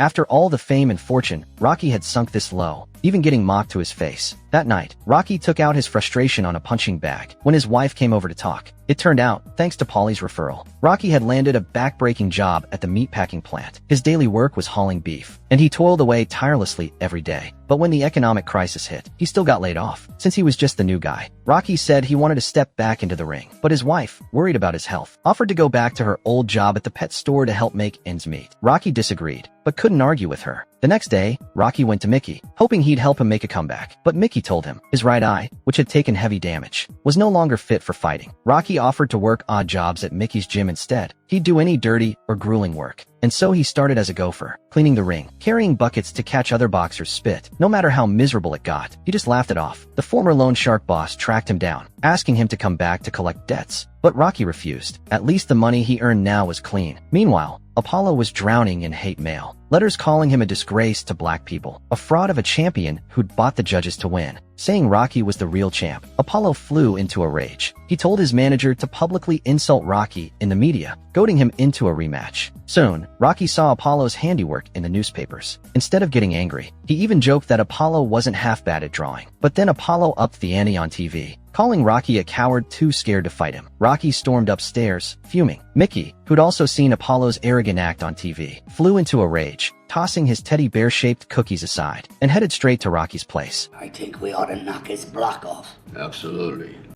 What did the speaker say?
After all the fame and fortune, Rocky had sunk this low, even getting mocked to his face. That night, Rocky took out his frustration on a punching bag when his wife came over to talk. It turned out, thanks to Paulie's referral, Rocky had landed a back-breaking job at the meatpacking plant. His daily work was hauling beef, and he toiled away tirelessly every day. But when the economic crisis hit, he still got laid off, since he was just the new guy. Rocky said he wanted to step back into the ring, but his wife, worried about his health, offered to go back to her old job at the pet store to help make ends meet. Rocky disagreed, but couldn't argue with her. The next day, Rocky went to Mickey, hoping he'd help him make a comeback. But Mickey told him his right eye, which had taken heavy damage, was no longer fit for fighting. Rocky offered to work odd jobs at Mickey's gym instead. He'd do any dirty or grueling work. And so he started as a gopher, cleaning the ring, carrying buckets to catch other boxers' spit. No matter how miserable it got, he just laughed it off. The former loan shark boss tracked him down, asking him to come back to collect debts. But Rocky refused. At least the money he earned now was clean. Meanwhile, Apollo was drowning in hate mail. Letters calling him a disgrace to black people, a fraud of a champion who'd bought the judges to win. Saying Rocky was the real champ, Apollo flew into a rage. He told his manager to publicly insult Rocky in the media, goading him into a rematch. Soon, Rocky saw Apollo's handiwork in the newspapers. Instead of getting angry, he even joked that Apollo wasn't half bad at drawing. But then Apollo upped the ante on TV, calling Rocky a coward too scared to fight him. Rocky stormed upstairs, fuming. Mickey, who'd also seen Apollo's arrogant act on TV, flew into a rage, tossing his teddy bear-shaped cookies aside, and headed straight to Rocky's place. I think we ought to knock his block off. Absolutely.